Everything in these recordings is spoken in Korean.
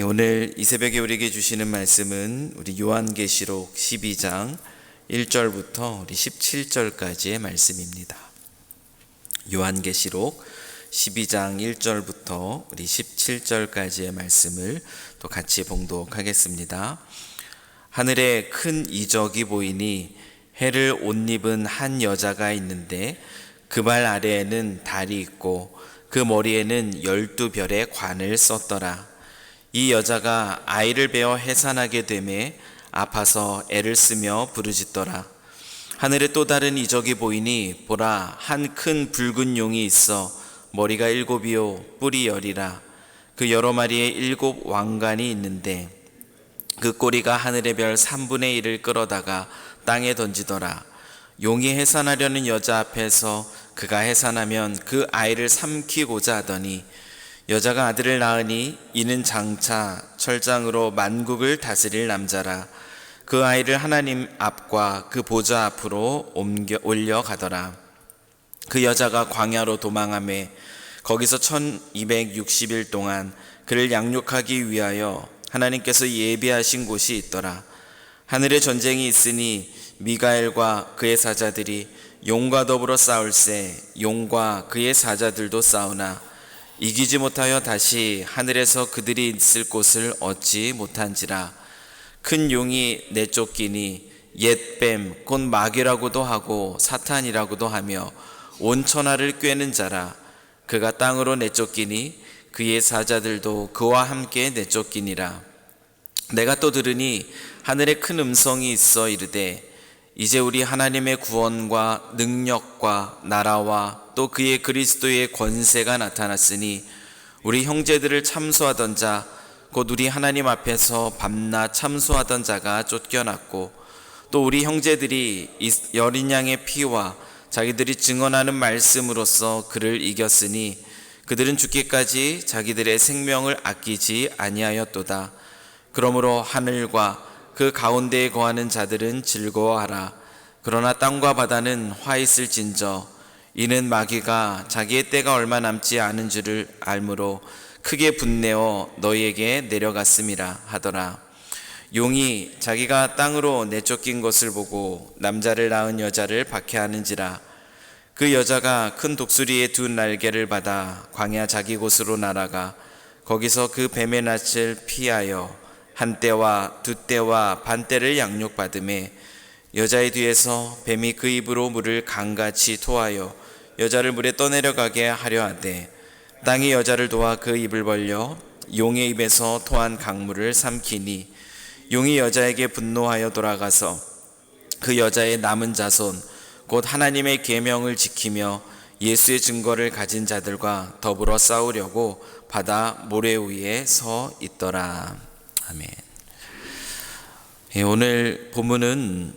오늘 이 새벽에 우리에게 주시는 말씀은 우리 요한계시록 12장 1절부터 우리 17절까지의 말씀입니다. 요한계시록 12장 1절부터 우리 17절까지의 말씀을 또 같이 봉독하겠습니다. 하늘에 큰 이적이 보이니 해를 옷 입은 한 여자가 있는데 그 발 아래에는 달이 있고 그 머리에는 12별의 관을 썼더라. 이 여자가 아이를 베어 해산하게 되매 아파서 애를 쓰며 부르짖더라. 하늘에 또 다른 이적이 보이니 보라, 한 큰 붉은 용이 있어 머리가 7이요 뿔이 10이라. 그 여러 마리의 7 왕관이 있는데 그 꼬리가 하늘의 별 3분의 1을 끌어다가 땅에 던지더라. 용이 해산하려는 여자 앞에서 그가 해산하면 그 아이를 삼키고자 하더니 여자가 아들을 낳으니 이는 장차 철장으로 만국을 다스릴 남자라. 그 아이를 하나님 앞과 그 보좌 앞으로 올려가더라. 그 여자가 광야로 도망하매 거기서 1260일 동안 그를 양육하기 위하여 하나님께서 예비하신 곳이 있더라. 하늘에 전쟁이 있으니 미가엘과 그의 사자들이 용과 더불어 싸울세 용과 그의 사자들도 싸우나 이기지 못하여 다시 하늘에서 그들이 있을 곳을 얻지 못한지라. 큰 용이 내쫓기니 옛 뱀 곧 마귀라고도 하고 사탄이라고도 하며 온 천하를 꿰는 자라. 그가 땅으로 내쫓기니 그의 사자들도 그와 함께 내쫓기니라. 내가 또 들으니 하늘에 큰 음성이 있어 이르되 이제 우리 하나님의 구원과 능력과 나라와 또 그의 그리스도의 권세가 나타났으니 우리 형제들을 참소하던 자 곧 우리 하나님 앞에서 밤낮 참소하던 자가 쫓겨났고 또 우리 형제들이 여린 양의 피와 자기들이 증언하는 말씀으로써 그를 이겼으니 그들은 죽기까지 자기들의 생명을 아끼지 아니하였도다. 그러므로 하늘과 그 가운데에 거하는 자들은 즐거워하라. 그러나 땅과 바다는 화 있을진저 이는 마귀가 자기의 때가 얼마 남지 않은 줄을 알므로 크게 분내어 너희에게 내려갔음이라 하더라. 용이 자기가 땅으로 내쫓긴 것을 보고 남자를 낳은 여자를 박해하는지라. 그 여자가 큰 독수리의 2 날개를 받아 광야 자기 곳으로 날아가 거기서 그 뱀의 낯을 피하여 한 때와 2 때와 반 때를 양육받음에 여자의 뒤에서 뱀이 그 입으로 물을 강같이 토하여 여자를 물에 떠내려가게 하려 하되 땅이 여자를 도와 그 입을 벌려 용의 입에서 토한 강물을 삼키니 용이 여자에게 분노하여 돌아가서 그 여자의 남은 자손 곧 하나님의 계명을 지키며 예수의 증거를 가진 자들과 더불어 싸우려고 바다 모래 위에 서 있더라. 아멘. 오늘 본문은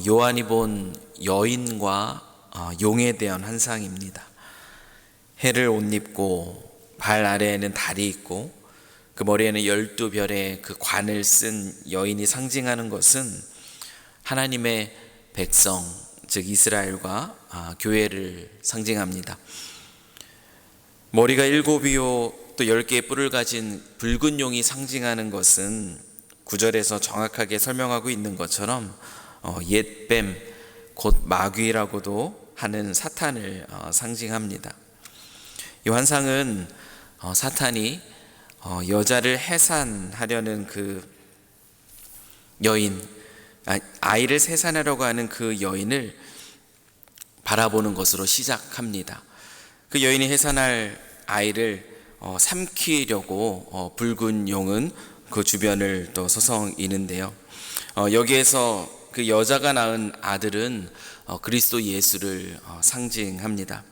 요한이 본 여인과 용에 대한 환상입니다. 해를 옷 입고 발 아래에는 달이 있고 그 머리에는 12별의 그 관을 쓴 여인이 상징하는 것은 하나님의 백성 즉 이스라엘과 교회를 상징합니다. 머리가 7이요 또 10개의 뿔을 가진 붉은 용이 상징하는 것은 9절에서 정확하게 설명하고 있는 것처럼 옛 뱀 곧 마귀라고도 하는 사탄을 상징합니다. 이 환상은 사탄이 여자를 해산하려는 그 여인, 아이를 해산하려고 하는 그 여인을 바라보는 것으로 시작합니다. 그 여인이 해산할 아이를 삼키려고 붉은 용은 그 주변을 또 서성이는데요. 여기에서 그 여자가 낳은 아들은 그리스도 예수를 상징합니다.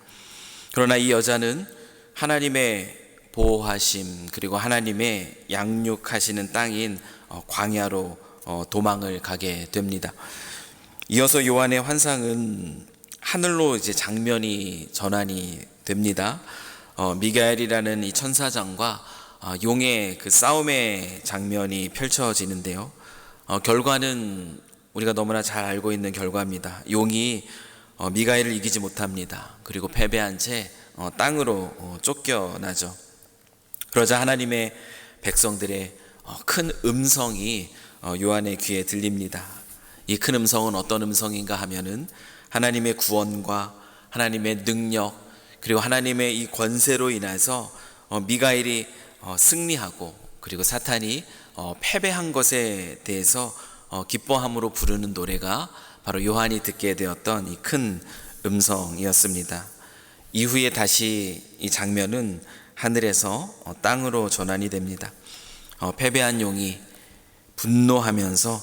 그러나 이 여자는 하나님의 보호하심 그리고 하나님의 양육하시는 땅인 광야로 도망을 가게 됩니다. 이어서 요한의 환상은 하늘로 이제 장면이 전환이 됩니다. 미가엘이라는 이 천사장과 용의 그 싸움의 장면이 펼쳐지는데요. 결과는 우리가 너무나 잘 알고 있는 결과입니다. 용이 미가엘을 이기지 못합니다. 그리고 패배한 채 땅으로 쫓겨나죠. 그러자 하나님의 백성들의 큰 음성이 요한의 귀에 들립니다. 이 큰 음성은 어떤 음성인가 하면은 하나님의 구원과 하나님의 능력, 그리고 하나님의 이 권세로 인해서 미가엘이 승리하고, 그리고 사탄이 패배한 것에 대해서 기뻐함으로 부르는 노래가 바로 요한이 듣게 되었던 이 큰 음성이었습니다. 이후에 다시 이 장면은 하늘에서 땅으로 전환이 됩니다. 패배한 용이 분노하면서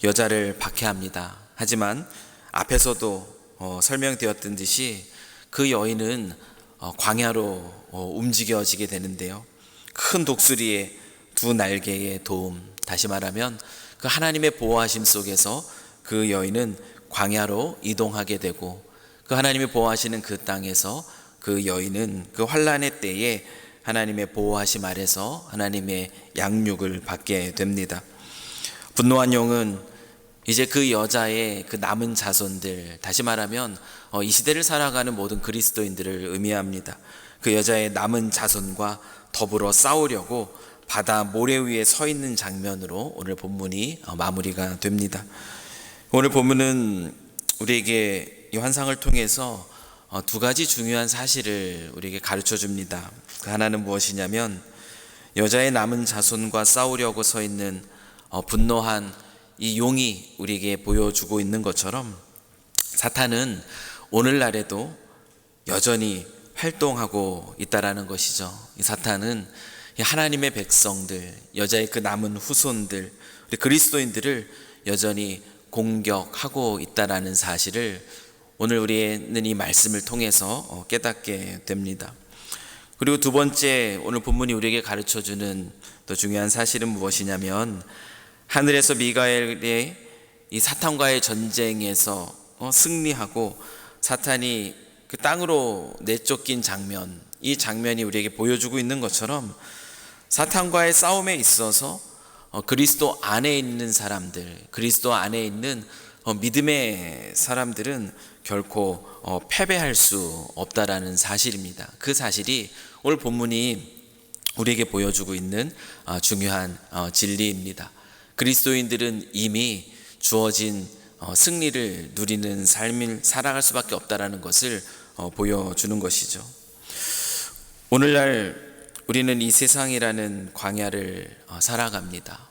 여자를 박해합니다. 하지만 앞에서도 설명되었던 듯이 그 여인은 광야로 움직여지게 되는데요. 큰 독수리의 두 날개의 도움, 다시 말하면 그 하나님의 보호하심 속에서 그 여인은 광야로 이동하게 되고, 그 하나님이 보호하시는 그 땅에서 그 여인은 그 환난의 때에 하나님의 보호하심 아래서 하나님의 양육을 받게 됩니다. 분노한 용은 이제 그 여자의 그 남은 자손들, 다시 말하면 이 시대를 살아가는 모든 그리스도인들을 의미합니다. 그 여자의 남은 자손과 더불어 싸우려고 바다 모래 위에 서 있는 장면으로 오늘 본문이 마무리가 됩니다. 오늘 본문은 우리에게 이 환상을 통해서 두 가지 중요한 사실을 우리에게 가르쳐 줍니다. 그 하나는 무엇이냐면, 여자의 남은 자손과 싸우려고 서 있는 분노한 이 용이 우리에게 보여주고 있는 것처럼, 사탄은 오늘날에도 여전히 활동하고 있다라는 것이죠. 이 사탄은 하나님의 백성들, 여자의 그 남은 후손들, 우리 그리스도인들을 여전히 공격하고 있다라는 사실을 오늘 우리는 이 말씀을 통해서 깨닫게 됩니다. 그리고 두 번째, 오늘 본문이 우리에게 가르쳐주는 또 중요한 사실은 무엇이냐면, 하늘에서 미가엘의 이 사탄과의 전쟁에서 승리하고 사탄이 그 땅으로 내쫓긴 장면, 이 장면이 우리에게 보여주고 있는 것처럼, 사탄과의 싸움에 있어서 그리스도 안에 있는 사람들, 그리스도 안에 있는 믿음의 사람들은 결코 패배할 수 없다라는 사실입니다. 그 사실이 오늘 본문이 우리에게 보여주고 있는 중요한 진리입니다. 그리스도인들은 이미 주어진 승리를 누리는 삶을 살아갈 수밖에 없다라는 것을 보여주는 것이죠. 오늘날 우리는 이 세상이라는 광야를 살아갑니다.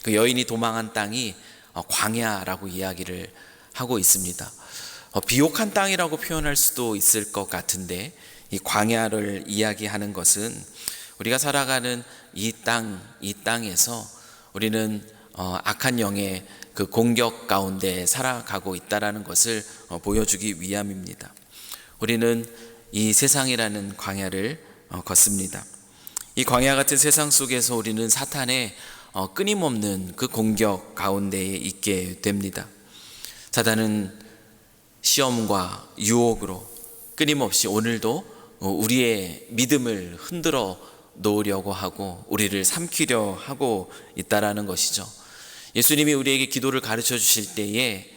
그 여인이 도망한 땅이 광야라고 이야기를 하고 있습니다. 비옥한 땅이라고 표현할 수도 있을 것 같은데, 이 광야를 이야기하는 것은 우리가 살아가는 이 땅에서 우리는 악한 영의 그 공격 가운데 살아가고 있다라는 것을 보여주기 위함입니다. 우리는 이 세상이라는 광야를 걷습니다. 이 광야 같은 세상 속에서 우리는 사탄의 끊임없는 그 공격 가운데에 있게 됩니다. 사탄은 시험과 유혹으로 끊임없이 오늘도 우리의 믿음을 흔들어 놓으려고 하고 우리를 삼키려 하고 있다라는 것이죠. 예수님이 우리에게 기도를 가르쳐 주실 때에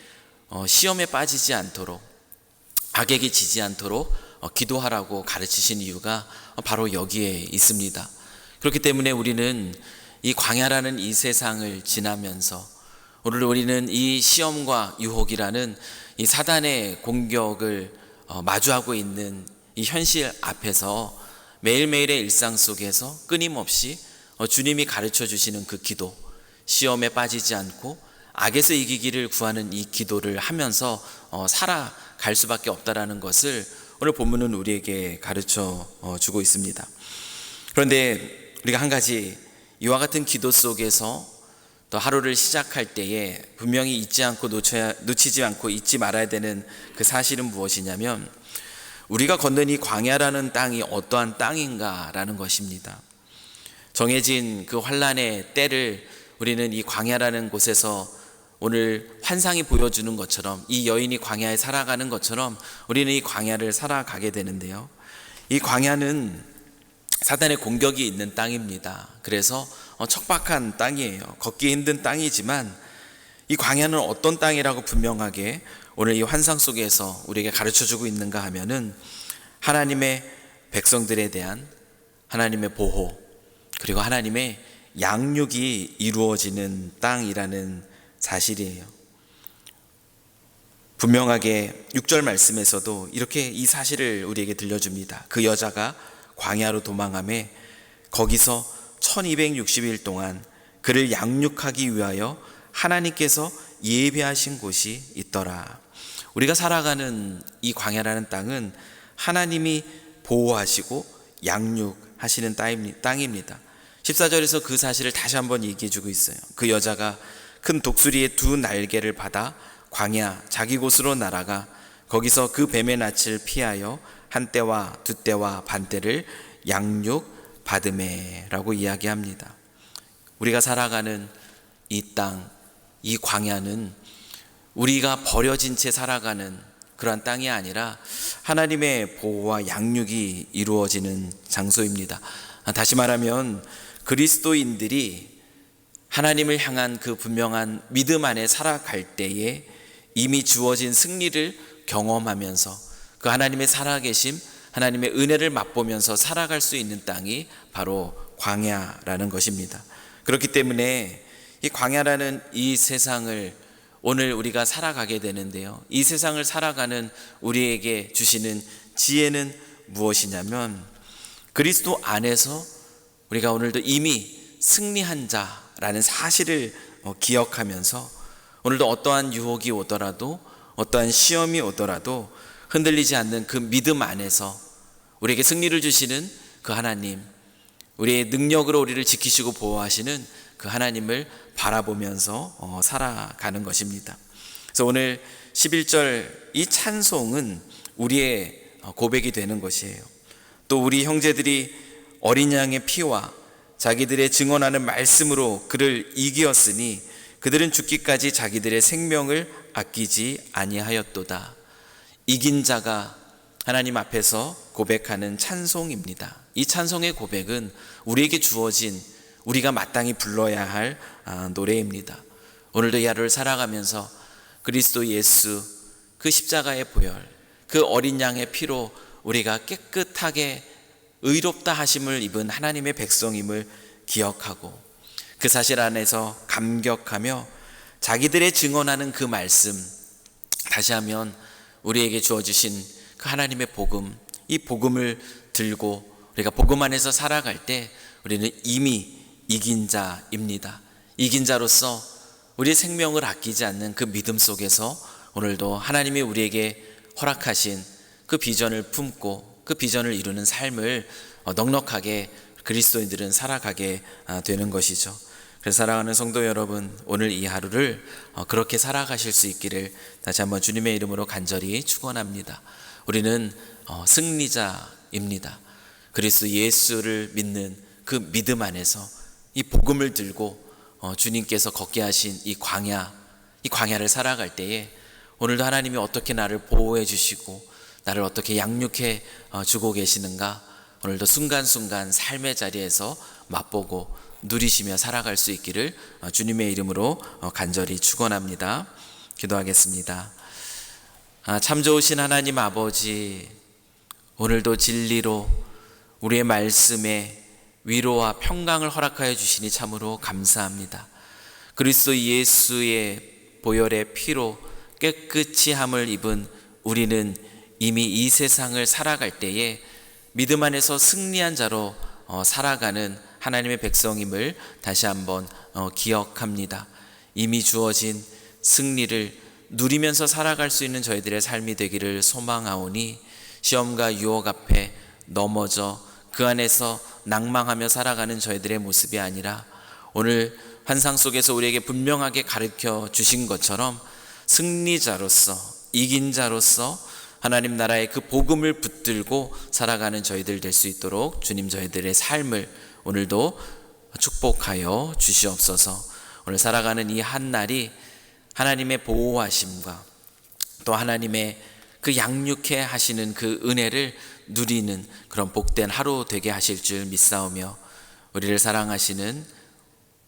시험에 빠지지 않도록, 악에게 지지 않도록 기도하라고 가르치신 이유가 바로 여기에 있습니다. 그렇기 때문에 우리는 이 광야라는 이 세상을 지나면서 오늘 우리는 이 시험과 유혹이라는 이 사단의 공격을 마주하고 있는 이 현실 앞에서 매일매일의 일상 속에서 끊임없이 주님이 가르쳐 주시는 그 기도, 시험에 빠지지 않고 악에서 이기기를 구하는 이 기도를 하면서 살아갈 수밖에 없다라는 것을 오늘 본문은 우리에게 가르쳐 주고 있습니다. 그런데 우리가 한 가지 이와 같은 기도 속에서 또 하루를 시작할 때에 분명히 놓치지 않고 잊지 말아야 되는 그 사실은 무엇이냐면, 우리가 걷는 이 광야라는 땅이 어떠한 땅인가라는 것입니다. 정해진 그 환난의 때를 우리는 이 광야라는 곳에서 오늘 환상이 보여주는 것처럼, 이 여인이 광야에 살아가는 것처럼 우리는 이 광야를 살아가게 되는데요, 이 광야는 사단의 공격이 있는 땅입니다. 그래서 척박한 땅이에요. 걷기 힘든 땅이지만 이 광야는 어떤 땅이라고 분명하게 오늘 이 환상 속에서 우리에게 가르쳐주고 있는가 하면은, 하나님의 백성들에 대한 하나님의 보호, 그리고 하나님의 양육이 이루어지는 땅이라는 사실이에요. 분명하게 6절 말씀에서도 이렇게 이 사실을 우리에게 들려줍니다. 그 여자가 광야로 도망하매 거기서 1260일 동안 그를 양육하기 위하여 하나님께서 예비하신 곳이 있더라. 우리가 살아가는 이 광야라는 땅은 하나님이 보호하시고 양육하시는 땅입니다. 14절에서 그 사실을 다시 한번 얘기해 주고 있어요. 그 여자가 큰 독수리의 두 날개를 받아 광야 자기 곳으로 날아가 거기서 그 뱀의 낯을 피하여 한 때와 두 때와 반 때를 양육받으매라고 이야기합니다. 우리가 살아가는 이 땅, 이 광야는 우리가 버려진 채 살아가는 그러한 땅이 아니라 하나님의 보호와 양육이 이루어지는 장소입니다. 다시 말하면 그리스도인들이 하나님을 향한 그 분명한 믿음 안에 살아갈 때에 이미 주어진 승리를 경험하면서 그 하나님의 살아계심, 하나님의 은혜를 맛보면서 살아갈 수 있는 땅이 바로 광야라는 것입니다. 그렇기 때문에 이 광야라는 이 세상을 오늘 우리가 살아가게 되는데요, 이 세상을 살아가는 우리에게 주시는 지혜는 무엇이냐면 그리스도 안에서 우리가 오늘도 이미 승리한 자라는 사실을 기억하면서 오늘도 어떠한 유혹이 오더라도 어떠한 시험이 오더라도 흔들리지 않는 그 믿음 안에서 우리에게 승리를 주시는 그 하나님, 우리의 능력으로 우리를 지키시고 보호하시는 그 하나님을 바라보면서 살아가는 것입니다. 그래서 오늘 11절 이 찬송은 우리의 고백이 되는 것이에요. 또 우리 형제들이 어린 양의 피와 자기들의 증언하는 말씀으로 그를 이기었으니 그들은 죽기까지 자기들의 생명을 아끼지 아니하였도다. 이긴 자가 하나님 앞에서 고백하는 찬송입니다. 이 찬송의 고백은 우리에게 주어진 우리가 마땅히 불러야 할 노래입니다. 오늘도 이 하루를 살아가면서 그리스도 예수 그 십자가의 보혈, 그 어린 양의 피로 우리가 깨끗하게 의롭다 하심을 입은 하나님의 백성임을 기억하고 그 사실 안에서 감격하며 자기들의 증언하는 그 말씀, 다시 하면 우리에게 주어주신 그 하나님의 복음, 이 복음을 들고 우리가 복음 안에서 살아갈 때 우리는 이미 이긴 자입니다. 이긴 자로서 우리의 생명을 아끼지 않는 그 믿음 속에서 오늘도 하나님이 우리에게 허락하신 그 비전을 품고 그 비전을 이루는 삶을 넉넉하게 그리스도인들은 살아가게 되는 것이죠. 그래서 사랑하는 성도 여러분, 오늘 이 하루를 그렇게 살아가실 수 있기를 다시 한번 주님의 이름으로 간절히 축원합니다. 우리는 승리자입니다. 그리스도 예수를 믿는 그 믿음 안에서 이 복음을 들고 주님께서 걷게 하신 이 광야를 살아갈 때에 오늘도 하나님이 어떻게 나를 보호해 주시고 나를 어떻게 양육해 주고 계시는가, 오늘도 순간순간 삶의 자리에서 맛보고 누리시며 살아갈 수 있기를 주님의 이름으로 간절히 축원합니다. 기도하겠습니다. 참 좋으신 하나님 아버지, 오늘도 진리로 우리의 말씀에 위로와 평강을 허락하여 주시니 참으로 감사합니다. 그리스도 예수의 보혈의 피로 깨끗이 함을 입은 우리는 이미 이 세상을 살아갈 때에 믿음 안에서 승리한 자로 살아가는 하나님의 백성임을 다시 한번 기억합니다. 이미 주어진 승리를 누리면서 살아갈 수 있는 저희들의 삶이 되기를 소망하오니 시험과 유혹 앞에 넘어져 그 안에서 낭망하며 살아가는 저희들의 모습이 아니라 오늘 환상 속에서 우리에게 분명하게 가르쳐 주신 것처럼 승리자로서, 이긴 자로서 하나님 나라의 그 복음을 붙들고 살아가는 저희들 될 수 있도록 주님 저희들의 삶을 오늘도 축복하여 주시옵소서. 오늘 살아가는 이 한날이 하나님의 보호하심과 또 하나님의 그 양육해 하시는 그 은혜를 누리는 그런 복된 하루 되게 하실 줄 믿사오며 우리를 사랑하시는,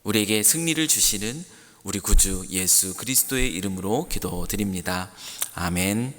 우리에게 승리를 주시는 우리 구주 예수 그리스도의 이름으로 기도드립니다. 아멘.